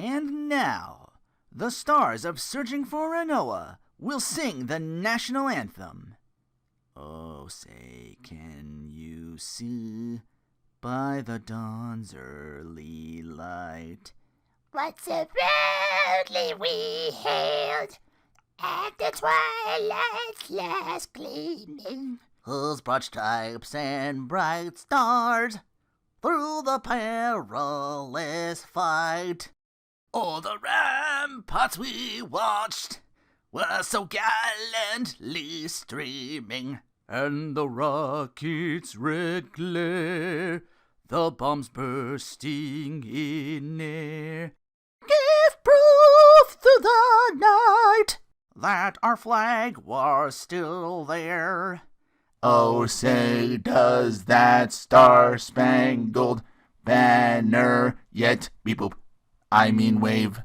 And now, the stars of Searching for Rinoa will sing the national anthem. Oh, say, can you see by the dawn's early light what so proudly we hailed at the twilight's last gleaming, whose broad stripes and bright stars through the perilous fight o'er the ramparts we watched were so gallantly streaming, and the rockets' red glare, the bombs bursting in air, gave proof through the night that our flag was still there. Oh, say, does that star-spangled banner yet wave?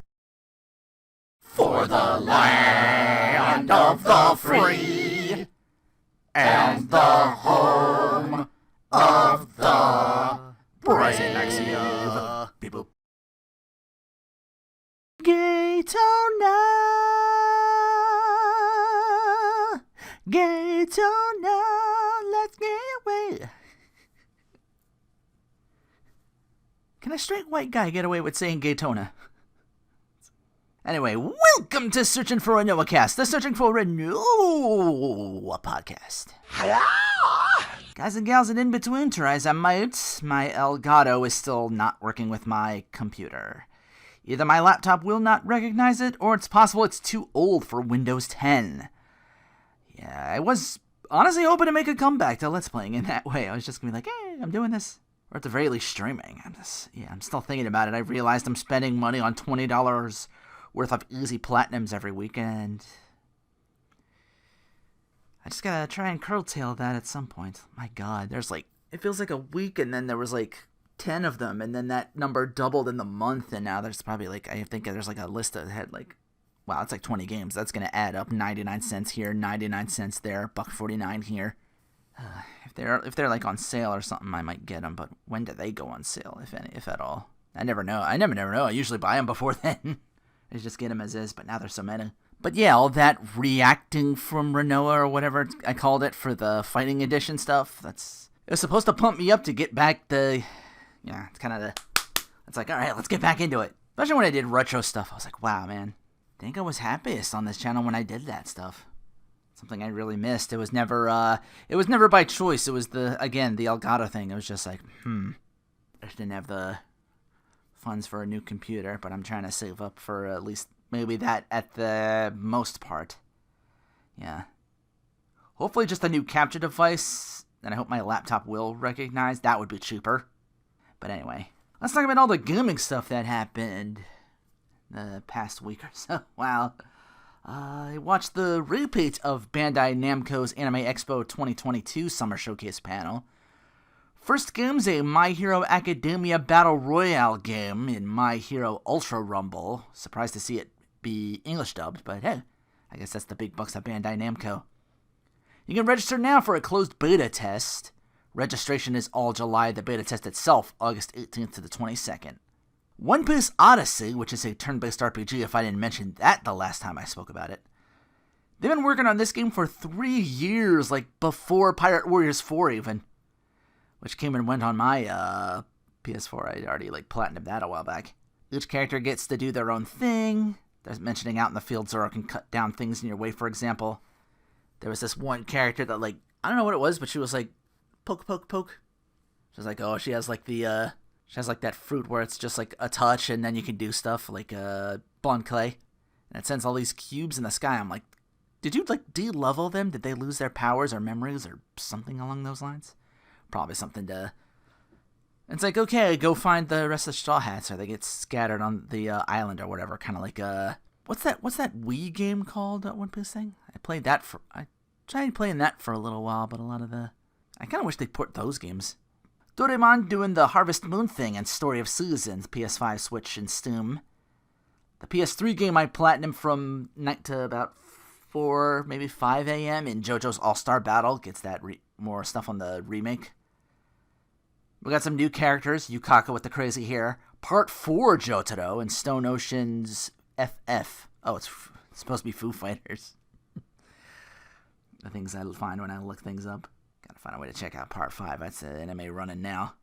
For the land of the free and the home of the brave. Gaytona, let's get away. Can a straight white guy get away with saying Gaytona? Anyway, welcome to Searching for RinoaCast, the Searching for Rinoa podcast. Guys and gals and in-between, try as I might, my Elgato is still not working with my computer. Either my laptop will not recognize it, or it's possible it's too old for Windows 10. Yeah, I was honestly hoping to make a comeback to Let's Playing in that way. I was just going to be like, hey, I'm doing this. Or at the very least, streaming. I'm still thinking about it. I realized I'm spending money on $20 worth of easy platinums every weekend. I just gotta try and curtail that at some point. My God, there's it feels like a week, and then there was 10 of them, and then that number doubled in the month, and now there's probably I think there's a list that had wow, it's 20 games. That's gonna add up. 99 cents here, 99 cents there, $1.49 here. If they're on sale or something, I might get them. But when do they go on sale, if at all? I never know. I never know. I usually buy them before then. I just get them as is, but now there's so many. But yeah, all that reacting from Rinoa or whatever I called it for the fighting edition stuff, it was supposed to pump me up to get back it's all right, let's get back into it. Especially when I did retro stuff, I was like, wow, man. I think I was happiest on this channel when I did that stuff. Something I really missed. It was never by choice. It was the Elgato thing. It was just I just didn't have the funds for a new computer, but I'm trying to save up for at least maybe that at the most part. Yeah. Hopefully just a new capture device that I hope my laptop will recognize. That would be cheaper. But anyway, let's talk about all the gaming stuff that happened the past week or so. Wow. I watched the repeat of Bandai Namco's Anime Expo 2022 Summer Showcase panel. First game's a My Hero Academia Battle Royale game in My Hero Ultra Rumble. Surprised to see it be English dubbed, but hey, I guess that's the big bucks of Bandai Namco. You can register now for a closed beta test. Registration is all July, the beta test itself, August 18th to the 22nd. One Piece Odyssey, which is a turn-based RPG if I didn't mention that the last time I spoke about it. They've been working on this game for 3 years, before Pirate Warriors 4 even. Which came and went on my PS4. I already platinumed that a while back. Each character gets to do their own thing. There's mentioning out in the field Zoro can cut down things in your way, for example. There was this one character that I don't know what it was, but she was poke, poke, poke. She was oh, she has she has that fruit where it's just a touch and then you can do stuff blonde clay. And it sends all these cubes in the sky. I'm did you de-level them? Did they lose their powers or memories or something along those lines? Probably something to... It's okay, go find the rest of the Straw Hats, or they get scattered on the island or whatever. Kind of what's that Wii game called, that One Piece thing? I tried playing that for a little while, but a lot of the... I kind of wish they'd port those games. Doraemon doing the Harvest Moon thing and Story of Seasons, PS5, Switch, and Steam. The PS3 game I platinumed from night to about 4, maybe 5 a.m. in JoJo's All-Star Battle. Gets that more stuff on the remake. We got some new characters. Yukaka with the crazy hair. Part 4 Jotaro and Stone Ocean's FF. Oh, it's supposed to be Foo Fighters. The things I find when I look things up. Gotta find a way to check out Part 5. That's the anime running now.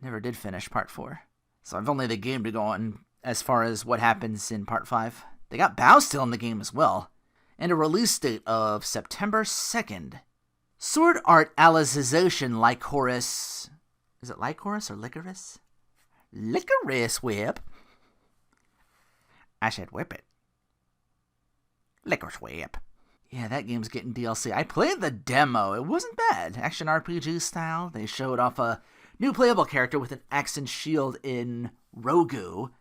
Never did finish Part 4. So I've only the game to go on as far as what happens in Part 5. They got Bao still in the game as well. And a release date of September 2nd. Sword Art Alicization Lycoris. Is it Lycoris or Licorice? Licorice Whip. I said whip it. Licorice Whip. Yeah, that game's getting DLC. I played the demo. It wasn't bad. Action RPG style. They showed off a new playable character with an axe and shield in Rogu.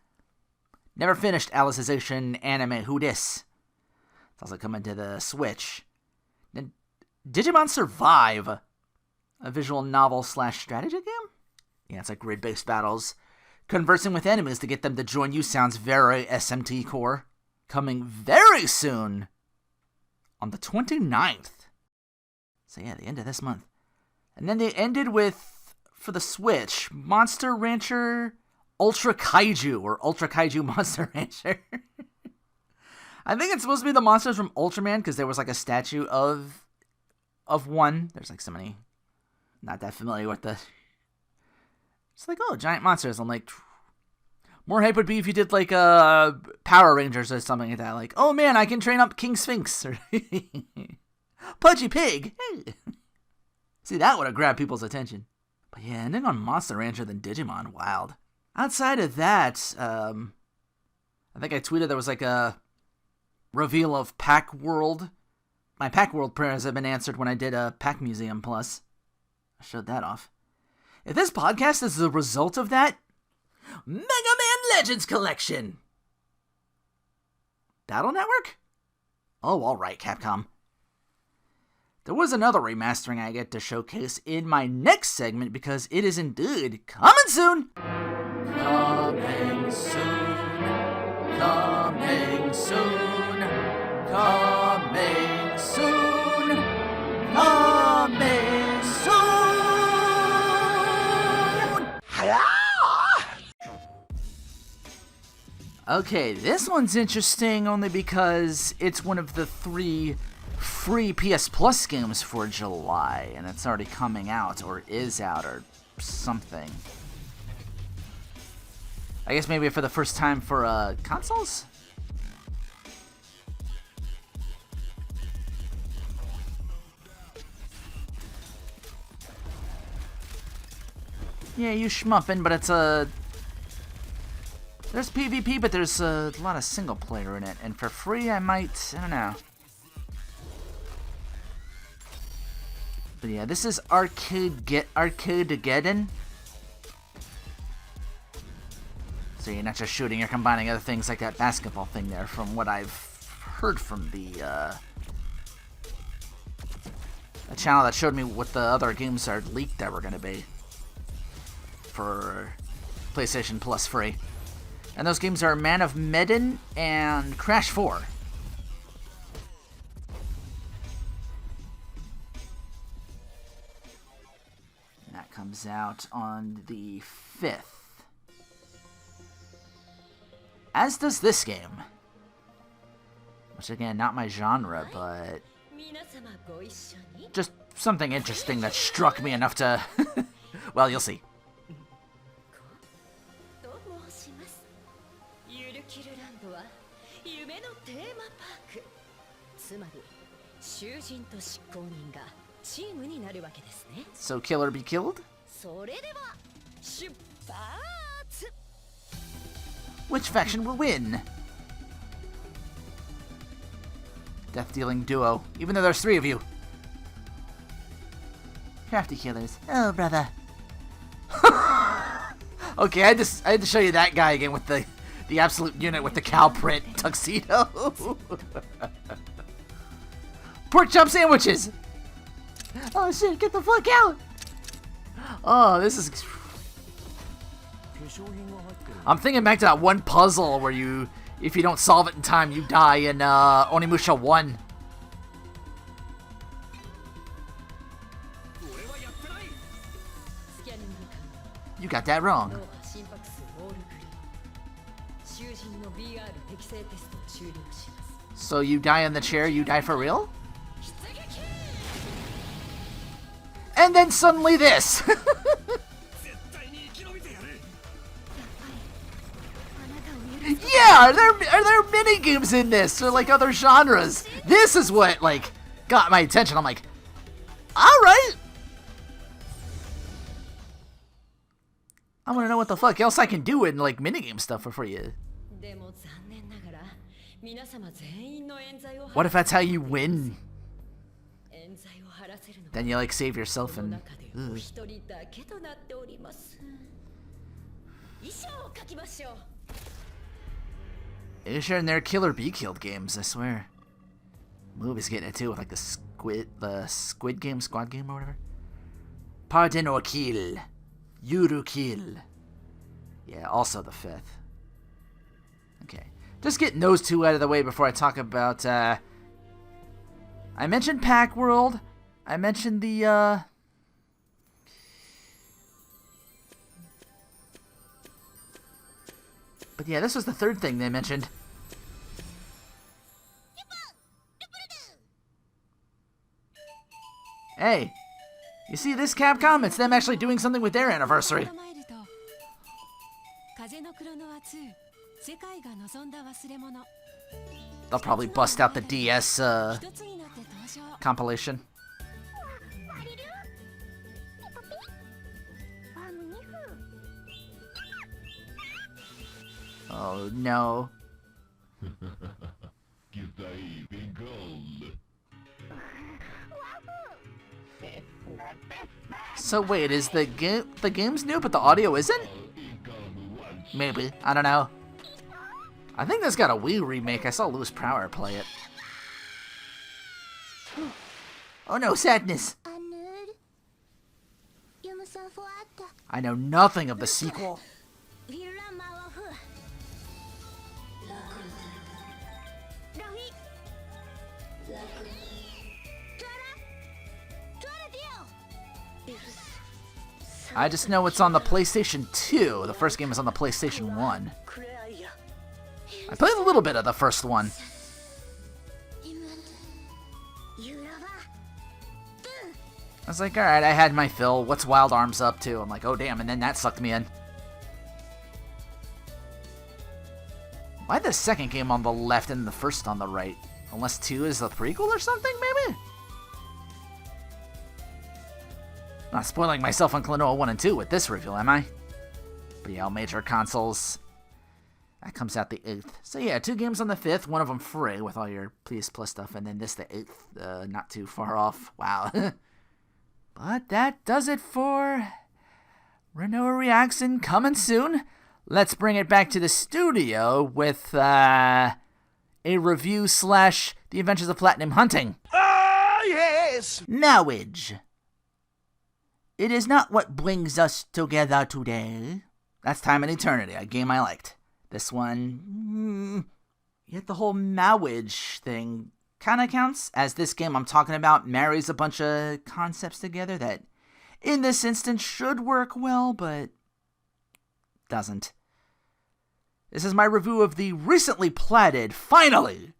Never finished Alicization Anime Who Dis. It's also coming to the Switch. Then Digimon Survive. A visual novel / strategy game? Yeah, it's like grid-based battles. Conversing with enemies to get them to join you sounds very SMT core. Coming very soon. On the 29th. So yeah, the end of this month. And then they ended with, for the Switch, Monster Rancher Ultra Kaiju, or Ultra Kaiju Monster Rancher. I think it's supposed to be the monsters from Ultraman, because there was like a statue of one. There's like so many, not that familiar with the... It's like, oh, giant monsters. I'm like, more hype would be if you did like Power Rangers or something like that. Like, oh man, I can train up King Sphinx or Pudgy Pig. Hey. See, that would have grabbed people's attention. But yeah, ending on Monster Rancher than Digimon, wild. Outside of that, I think I tweeted there was like a reveal of Pack World. My Pack World prayers have been answered when I did a Pack Museum Plus. I showed that off. If this podcast is the result of that, Mega Man Legends Collection! Battle Network? Oh, alright, Capcom. There was another remastering I get to showcase in my next segment because it is indeed coming soon! Coming soon. Coming soon. Coming soon. Coming soon. Okay, this one's interesting only because it's one of the 3 free PS Plus games for July, and it's already coming out, or is out, or something. I guess maybe for the first time for consoles? Yeah, you schmuffin', but it's a... There's PvP, but there's a lot of single player in it, and for free I might, I don't know. But yeah, this is Arcade-Geddon. So you're not just shooting, you're combining other things like that basketball thing there, from what I've heard from the a channel that showed me what the other games are leaked that were going to be for PlayStation Plus free. And those games are Man of Medan and Crash 4. And that comes out on the 5th. As does this game. Which again, not my genre, but just something interesting that struck me enough to... well, you'll see. So kill or be killed? Which faction will win? Death-dealing duo, even though there's 3 of you. Crafty killers. Oh, brother. Okay, I had to show you that guy again with the absolute unit with the cow print tuxedo. Pork chop sandwiches! Oh shit, get the fuck out! Oh, this is... I'm thinking back to that one puzzle where you, if you don't solve it in time, you die in Onimusha 1. You got that wrong. So you die in the chair, you die for real? And then suddenly this! Yeah, are there mini games in this or like other genres? This is what like got my attention. I'm like, all right. I want to know what the fuck else I can do in like minigame stuff for you. What if that's how you win? Then you like save yourself and. Ugh. Are you sure in their Kill or Be Killed games? I swear. Movie's getting it too with like the Squid Game, Squad Game or whatever. Pardon or kill. Yuru kill. Yeah, also the 5th. Okay. Just getting those two out of the way before I talk about, I mentioned Pack World. I mentioned the, but yeah, this was the 3rd thing they mentioned. Hey, you see this, Capcom? It's them actually doing something with their anniversary. They'll probably bust out the DS compilation. Oh no. So wait, is the game's new but the audio isn't? Maybe, I don't know. I think this got a Wii remake. I saw Louis Prower play it. Oh no, sadness. I know nothing of the sequel. I just know it's on the PlayStation 2. The first game is on the PlayStation 1. I played a little bit of the first one. I was like, alright, I had my fill. What's Wild Arms up to? I'm like, oh damn, and then that sucked me in. Why the second game on the left and the first on the right? Unless 2 is the prequel or something, maybe? Not spoiling myself on Klonoa 1 and 2 with this review, am I? But yeah, all major consoles. That comes out the 8th. So yeah, 2 games on the 5th, one of them free with all your PS Plus stuff, and then this the 8th, not too far off. Wow. But that does it for Rinoa Reaction coming soon. Let's bring it back to the studio with a review / The Adventures of Platinum Hunting. Ah, yes! Knowledge. It is not what brings us together today. That's Time and Eternity, a game I liked. This one, yet the whole marriage thing kind of counts, as this game I'm talking about marries a bunch of concepts together that, in this instance, should work well, but doesn't. This is my review of the recently platted, finally,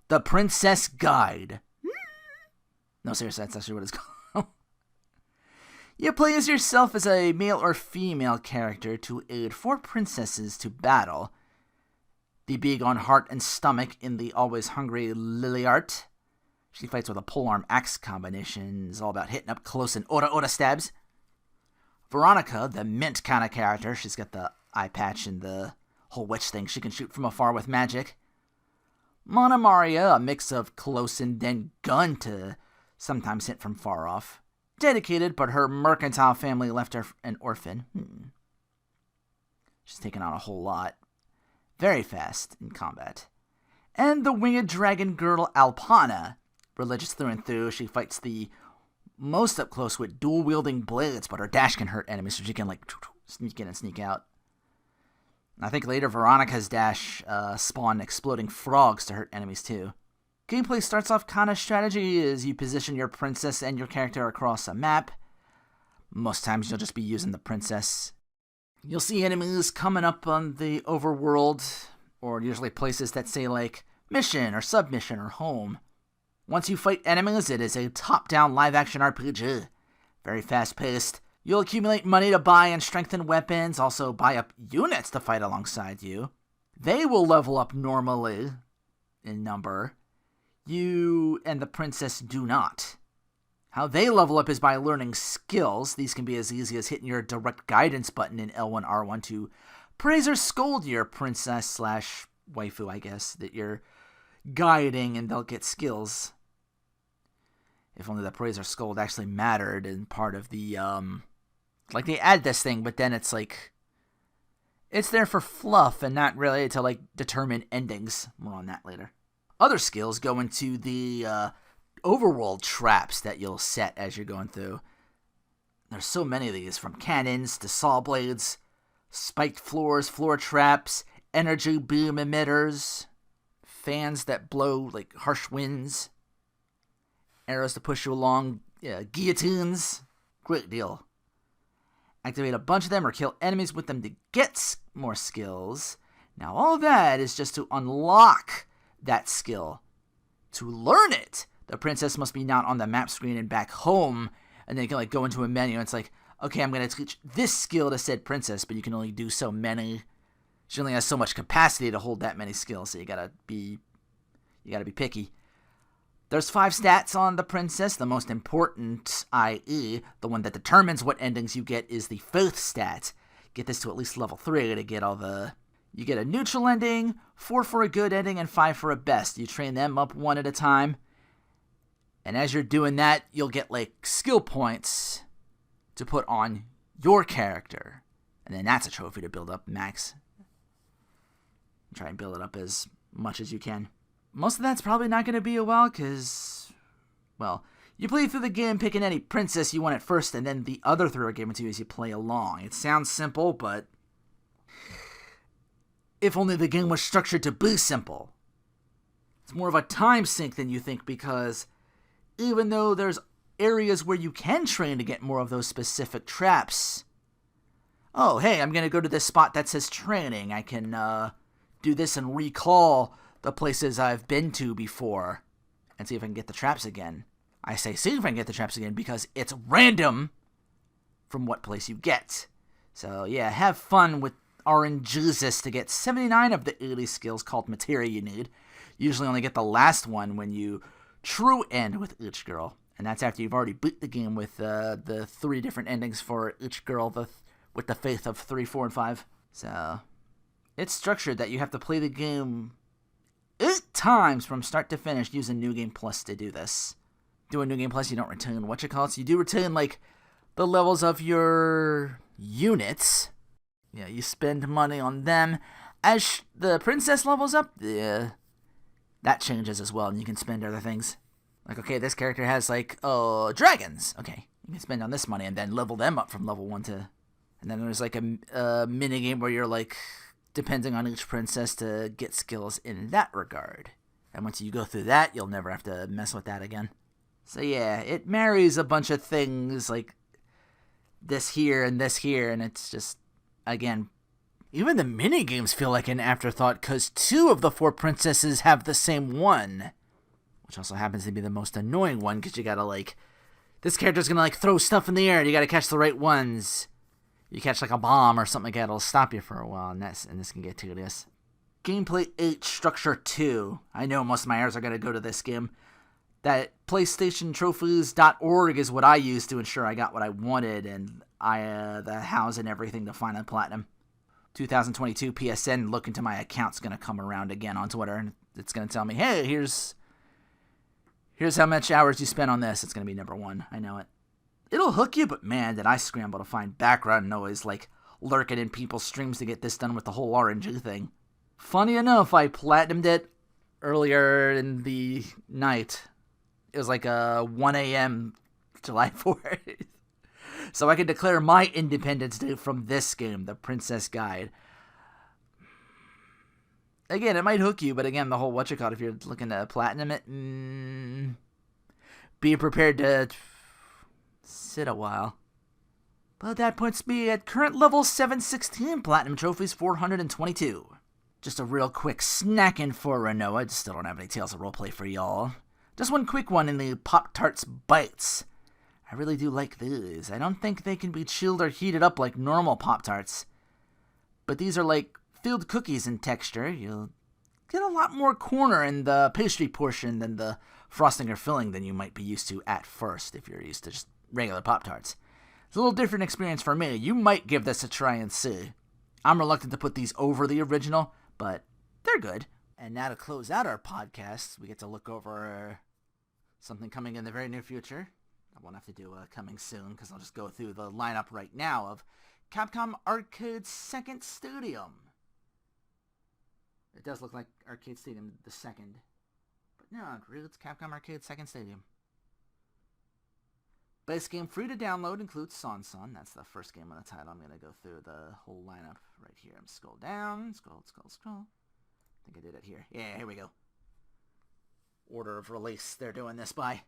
The Princess Guide. No, seriously, that's actually what it's called. You play as yourself as a male or female character to aid 4 princesses to battle. The big on heart and stomach in the always hungry Liliart. She fights with a polearm axe combination. It's all about hitting up close and ora stabs. Veronica, the mint kind of character. She's got the eye patch and the whole witch thing. She can shoot from afar with magic. Mona Maria, a mix of close and then gun to sometimes hit from far off. Dedicated, but her mercantile family left her an orphan. She's taken on a whole lot. Very fast in combat. And the winged dragon girl Alpana. Religious through and through, she fights the most up close with dual-wielding blades, but her dash can hurt enemies, so she can like sneak in and sneak out. I think later Veronica's dash spawned exploding frogs to hurt enemies too. Gameplay starts off kind of strategy as you position your princess and your character across a map. Most times you'll just be using the princess. You'll see enemies coming up on the overworld or usually places that say like mission or submission or home. Once you fight enemies, it is a top-down live-action RPG. Very fast-paced. You'll accumulate money to buy and strengthen weapons, also buy up units to fight alongside you. They will level up normally in number. You and the princess do not. How they level up is by learning skills. These can be as easy as hitting your direct guidance button in L1, R1 to praise or scold your princess slash waifu, I guess, that you're guiding, and they'll get skills. If only the praise or scold actually mattered and part of the, like they add this thing, but then it's like, it's there for fluff and not really to like determine endings. More on that later. Other skills go into the overworld traps that you'll set as you're going through. There's so many of these, from cannons to saw blades, spiked floors, floor traps, energy beam emitters, fans that blow like harsh winds, arrows to push you along, guillotines. Great deal. Activate a bunch of them or kill enemies with them to get more skills. Now all that is just to unlock that skill. To learn it, the princess must be not on the map screen and back home, and then you can like go into a menu and it's like, okay, I'm going to teach this skill to said princess, but you can only do so many. She only has so much capacity to hold that many skills, so you gotta be picky. There's 5 stats on the princess. The most important, i.e., the one that determines what endings you get, is the faith stat. Get this to at least level 3 to get all the... You get a neutral ending, 4 for a good ending, and 5 for a best. You train them up one at a time. And as you're doing that, you'll get, like, skill points to put on your character. And then that's a trophy to build up max. Try and build it up as much as you can. Most of that's probably not going to be a while, because, well, you play through the game picking any princess you want at first, and then the other 3 are given to you as you play along. It sounds simple, but if only the game was structured to be simple. It's more of a time sink than you think, because even though there's areas where you can train to get more of those specific traps, oh, hey, I'm going to go to this spot that says training. I can do this and recall the places I've been to before and see if I can get the traps again. I say see if I can get the traps again because it's random from what place you get. So yeah, have fun with RNGesus to get 79 of the 80 skills called materia you need. Usually only get the last one when you true end with each girl. And that's after you've already beat the game with the 3 different endings for each girl with the faith of 3, 4, and 5. So it's structured that you have to play the game 8 times from start to finish using New Game Plus to do this. Doing New Game Plus, you don't retain you do retain, like, the levels of your units. Yeah, you spend money on them. As the princess levels up, that changes as well, and you can spend other things. Like, okay, this character has, like, dragons. Okay, you can spend on this money and then level them up from level 1 to... And then there's, like, a mini-game where you're, like, depending on each princess to get skills in that regard. And once you go through that, you'll never have to mess with that again. So yeah, it marries a bunch of things, like this here, and it's just, again, even the mini-games feel like an afterthought, because 2 of the 4 princesses have the same one. Which also happens to be the most annoying one, because you gotta, like, this character's gonna, like, throw stuff in the air, and you gotta catch the right ones. You catch, like, a bomb or something like that, it'll stop you for a while, and this can get tedious. Gameplay 8, Structure 2. I know most of my hours are going to go to this game. That PlayStationTrophies.org is what I used to ensure I got what I wanted, and the house and everything to find on Platinum. 2022 PSN, look into my account's going to come around again on Twitter, and it's going to tell me, hey, here's how much hours you spent on this. It's going to be number 1. I know it. It'll hook you, but man, did I scramble to find background noise, like lurking in people's streams to get this done with the whole RNG thing. Funny enough, I platinumed it earlier in the night. It was like 1 a.m. July 4th. So I could declare my Independence Day from this game, the Princess Guide. Again, it might hook you, but again, the whole if you're looking to platinum it, be prepared to sit a while. But that puts me at current level 716 platinum trophies, 422. Just a real quick snackin' for Rinoa. I still don't have any Tales of Roleplay for y'all. Just one quick one in the Pop-Tarts Bites. I really do like these. I don't think they can be chilled or heated up like normal Pop-Tarts. But these are like filled cookies in texture. You'll get a lot more corner in the pastry portion than the frosting or filling than you might be used to at first if you're used to just regular Pop-Tarts. It's a little different experience for me. You might give this a try and see. I'm reluctant to put these over the original, but they're good. And now to close out our podcast, we get to look over something coming in the very near future. I won't have to do coming soon because I'll just go through the lineup right now of Capcom Arcade's second stadium. It does look like Arcade Stadium the second. But no, it's Capcom Arcade second stadium. Base game free to download includes Son. That's the first game on the title. I'm going to go through the whole lineup right here. I'm scroll down, scroll. I think I did it here. Yeah, here we go. Order of release they're doing this by.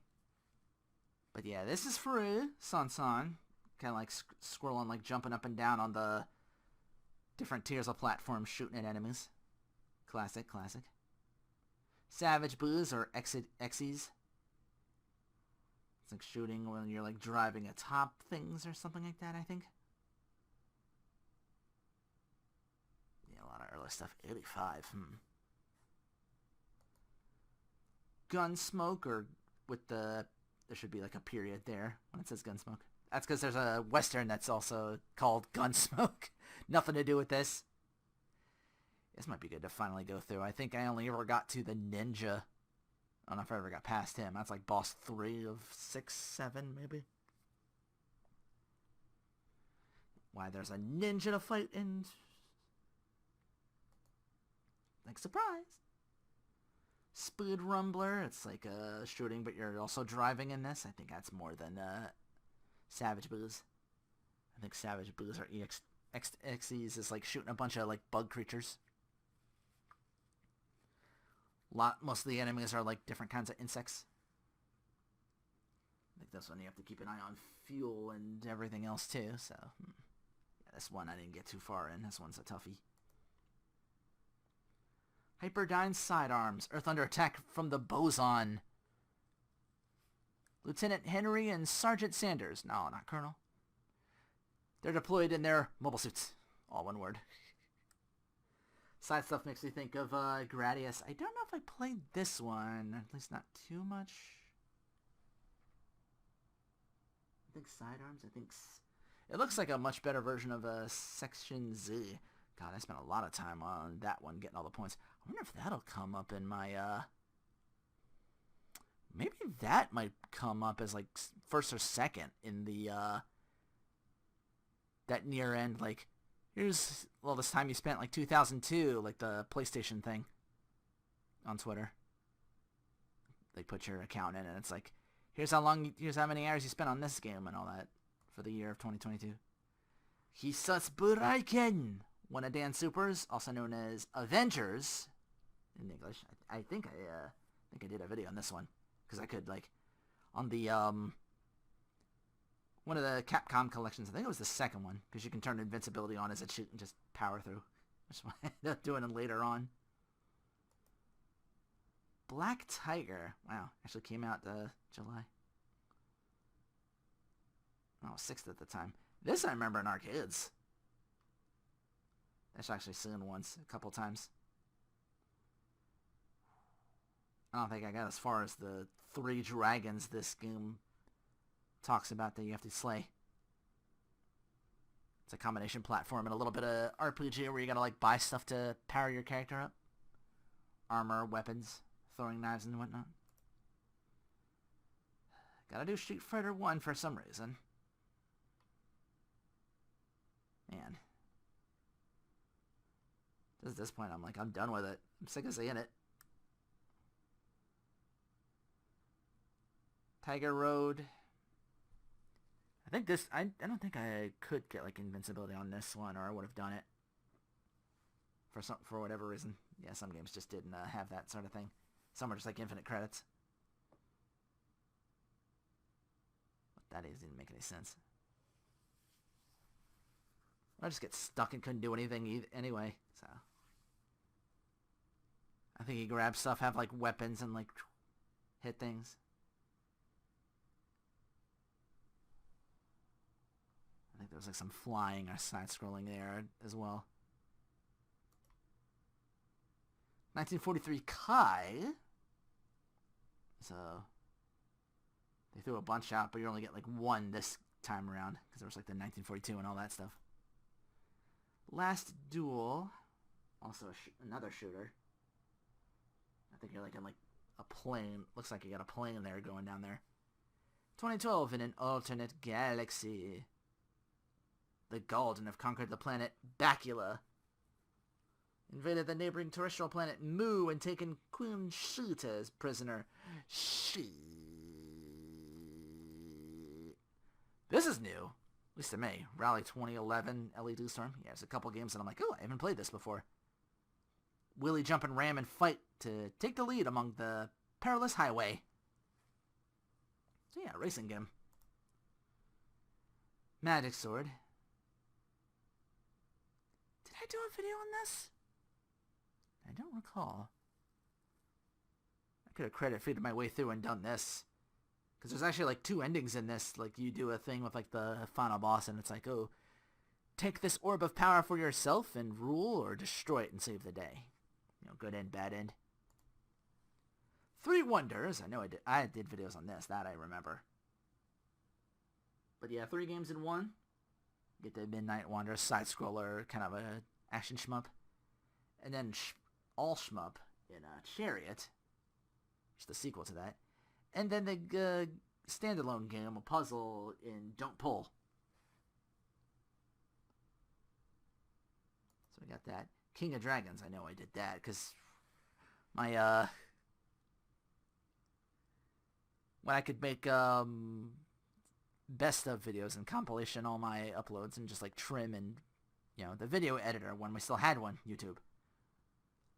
But yeah, this is free. Son. Kind of like scrolling, like jumping up and down on the different tiers of platforms, shooting at enemies. Classic. Savage Booze or Exes. It's like shooting when you're like driving atop things or something like that, I think. Yeah, a lot of early stuff. 85. Gunsmoke, or with the... There should be like a period there when it says Gunsmoke. That's because there's a Western that's also called Gunsmoke. Nothing to do with this. This might be good to finally go through. I think I only ever got to the ninja. I don't know if I ever got past him. That's like boss 3 of 6, 7, maybe. Why, there's a ninja to fight and... Like, surprise! Speed Rumbler. It's like shooting, but you're also driving in this. I think that's more than Savage Booze. I think Savage Booze or EXEs is like shooting a bunch of like bug creatures. Most of the enemies are like different kinds of insects. I think this one you have to keep an eye on fuel and everything else too. So yeah, this one I didn't get too far in. This one's a toughie. Hyperdyne Sidearms. Earth Under Attack from the Boson. Lieutenant Henry and Sergeant Sanders. No, not Colonel. They're deployed in their mobile suits. All one word. Side stuff makes me think of Gradius. I don't know if I played this one. At least not too much. I think Sidearms. It looks like a much better version of Section Z. God, I spent a lot of time on that one, getting all the points. I wonder if that'll come up in my, maybe that might come up as, like, first or second in the, that near end, like, here's, well, this time you spent, like, 2002, like the PlayStation thing on Twitter. They put your account in, and it's like, here's how many hours you spent on this game and all that for the year of 2022. Hisas Buraiken! One of Dan Super's, also known as Avengers in English. I think I did a video on this one because I could, like, on the one of the Capcom collections. I think it was the second one because you can turn invincibility on as a shoot and just power through. That's what I ended up doing it later on. Black Tiger. Wow, actually came out July. Oh, 6th at the time. This I remember in arcades. I've actually seen once, a couple times. I don't think I got as far as the 3 dragons this game talks about that you have to slay. It's a combination platform and a little bit of RPG where you gotta like buy stuff to power your character up. Armor, weapons, throwing knives and whatnot. Gotta do Street Fighter 1 for some reason. Man. At this point, I'm like, I'm done with it. I'm sick of seeing it. Tiger Road. I think this... I don't think I could get, like, invincibility on this one, or I would have done it. For whatever reason. Yeah, some games just didn't have that sort of thing. Some are just, like, infinite credits. What that is didn't make any sense. I just get stuck and couldn't do anything anyway, so... I think you grab stuff, have like weapons, and like hit things. I think there was like some flying or side-scrolling there as well. 1943 Kai. So they threw a bunch out, but you only get like one this time around because there was like the 1942 and all that stuff. Last Duel, also another shooter. I think you're like in like a plane. Looks like you got a plane there going down there. 2012 in an alternate galaxy. The Galden have conquered the planet Bacula, invaded the neighboring terrestrial planet Mu, and taken Queen Shita as prisoner. Shit. This is new. At least to me. Rally 2011, LED Storm. Yeah, there's a couple games that I'm like, oh, I haven't played this before. Wheelie, jump, and ram and fight to take the lead among the perilous highway. So yeah, racing game. Magic Sword. Did I do a video on this? I don't recall. I could have credit feeded my way through and done this. Because there's actually like 2 endings in this. Like you do a thing with like the final boss and it's like, oh, take this orb of power for yourself and rule, or destroy it and save the day. You know, good end, bad end. 3 Wonders. I did videos on this. That I remember. But yeah, 3 games in one. Get the Midnight Wanderer, side-scroller, kind of a action shmup. And then All Shmup in Chariot, which is the sequel to that. And then the standalone game, a puzzle in Don't Pull. So we got that. King of Dragons, I know I did that, because my, when I could make, best of videos and compilation all my uploads and just like trim and, you know, the video editor when we still had one, YouTube.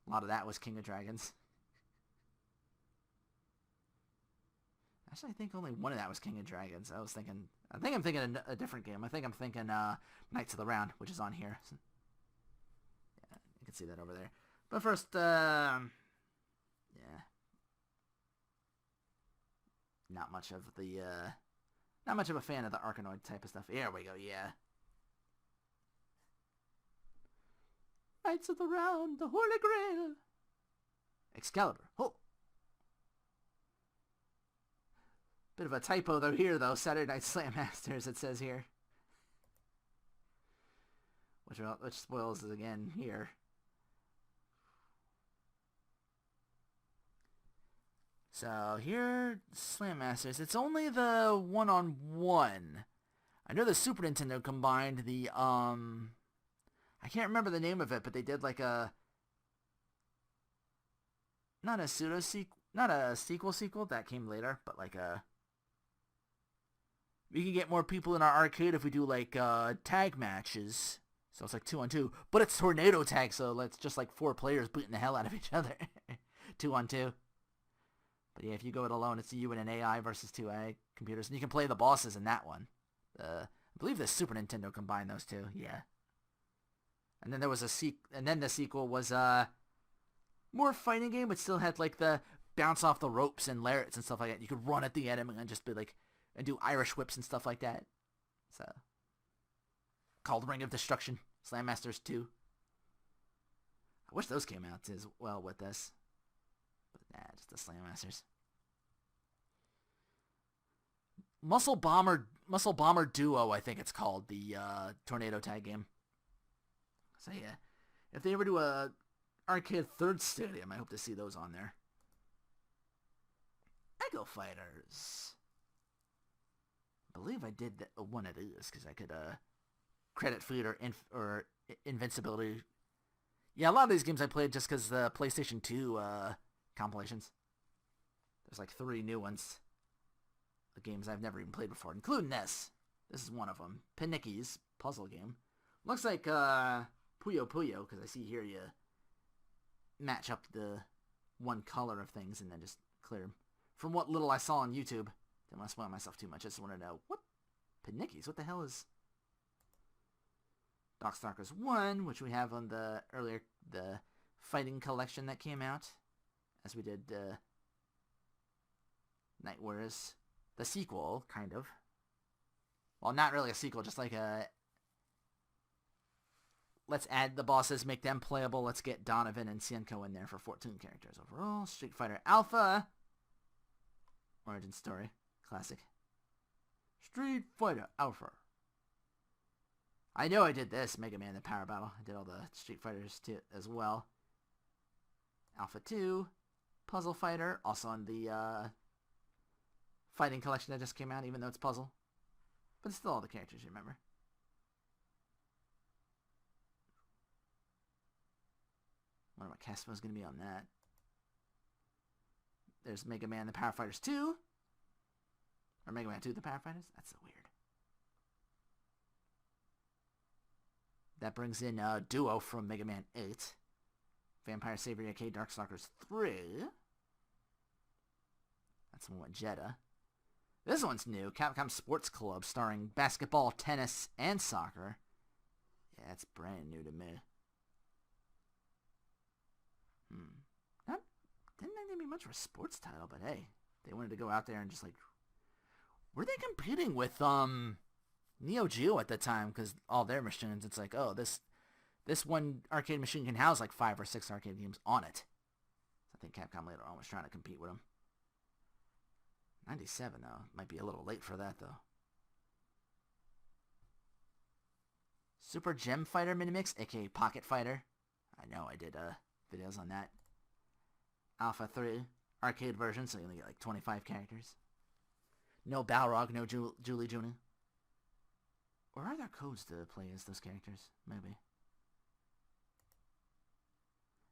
A lot of that was King of Dragons. Actually, I think only one of that was King of Dragons. I think I'm thinking a different game. I think I'm thinking Knights of the Round, which is on here. So, yeah, you can see that over there. But first, yeah. Not much of a fan of the Arkanoid type of stuff. Here we go, yeah. Knights of the Round, the Holy Grail. Excalibur. Oh. Bit of a typo though here, though. Saturday Night Slam Masters, it says here. Which spoils it again here. So here, Slam Masters. It's only the 1-on-1. I know the Super Nintendo combined the I can't remember the name of it, but they did like a not a sequel that came later, but like a we can get more people in our arcade if we do like tag matches. So it's like 2-on-2, but it's tornado tag, so it's just like 4 players beating the hell out of each other. 2-on-2. But yeah, if you go it alone, it's you and an AI versus 2 AI computers. And you can play the bosses in that one. I believe the Super Nintendo combined those two, yeah. And then there was the sequel was more fighting game, but still had like the bounce off the ropes and lariats and stuff like that. You could run at the enemy and just be like, and do Irish whips and stuff like that. So, called Ring of Destruction, Slam Masters 2. I wish those came out as well with this. But nah, just the Slam Masters. Muscle Bomber Duo, I think it's called, the tornado tag game. So yeah, if they ever do a arcade third stadium, I hope to see those on there. Echo Fighters. I believe I did one of these because I could credit feed or invincibility. Yeah, a lot of these games I played just because the PlayStation 2 compilations. There's like 3 new ones. The games I've never even played before, including this. This is one of them. Panicki's puzzle game. Looks like Puyo Puyo, because I see here you match up the one color of things and then just clear them. From what little I saw on YouTube, didn't want to spoil myself too much. I just want to know, what? Panicki's? What the hell is... Darkstalkers 1, which we have on the fighting collection that came out. as we did Night Wars, the sequel, kind of. Well, not really a sequel, just like a... Let's add the bosses, make them playable. Let's get Donovan and Sienko in there for 14 characters overall. Street Fighter Alpha. Origin story. Classic. Street Fighter Alpha. I know I did this, Mega Man the Power Battle. I did all the Street Fighters too, as well. Alpha 2. Puzzle Fighter. Also on the fighting collection that just came out, even though it's puzzle. But it's still all the characters you remember. Wonder what cast is going to be on that. There's Mega Man the Power Fighters 2. Or Mega Man 2 the Power Fighters? That's so weird. That brings in a duo from Mega Man 8. Vampire Savior Arcade Darkstalkers 3. That's one with Jeddah. This one's new. Capcom Sports Club starring basketball, tennis, and soccer. Yeah, that's brand new to me. Didn't that name me much for a sports title, but hey, they wanted to go out there and just like... Were they competing with Neo Geo at the time? Because all their machines, it's like, oh, this one arcade machine can house like 5 or 6 arcade games on it. I think Capcom later on was trying to compete with them. 97 though, might be a little late for that though. Super Gem Fighter Minimix, aka Pocket Fighter. I know I did videos on that. Alpha 3 arcade version, so you only get like 25 characters. No Balrog, no Julie Juni. Or are there codes to play as those characters? Maybe.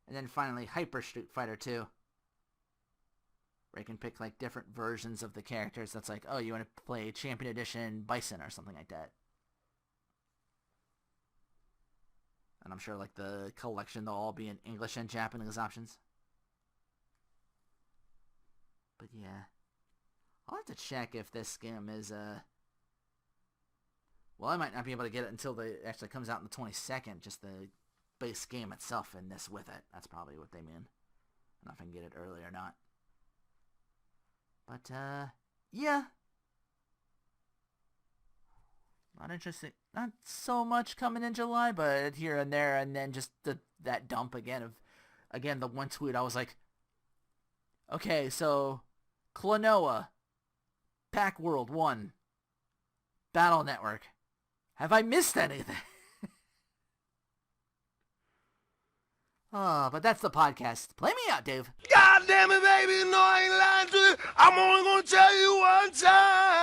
And then finally, Hyper Street Fighter 2. Where you can pick like different versions of the characters. That's like, oh, you want to play Champion Edition Bison or something like that. And I'm sure like the collection, they'll all be in English and Japanese options. But yeah. I'll have to check if this game is, well, I might not be able to get it until it actually comes out on the 22nd. Just the base game itself and this with it. That's probably what they mean. I don't know if I can get it early or not. But, yeah. Not interesting. Not so much coming in July, but here and there, and then just that dump again of, again, the one tweet, I was like, okay, so, Klonoa, Pack World 1, Battle Network. Have I missed anything? Oh, but that's the podcast. Play me out, Dave. God damn it, baby, no, I ain't lying to you. I'm only gonna tell you one time.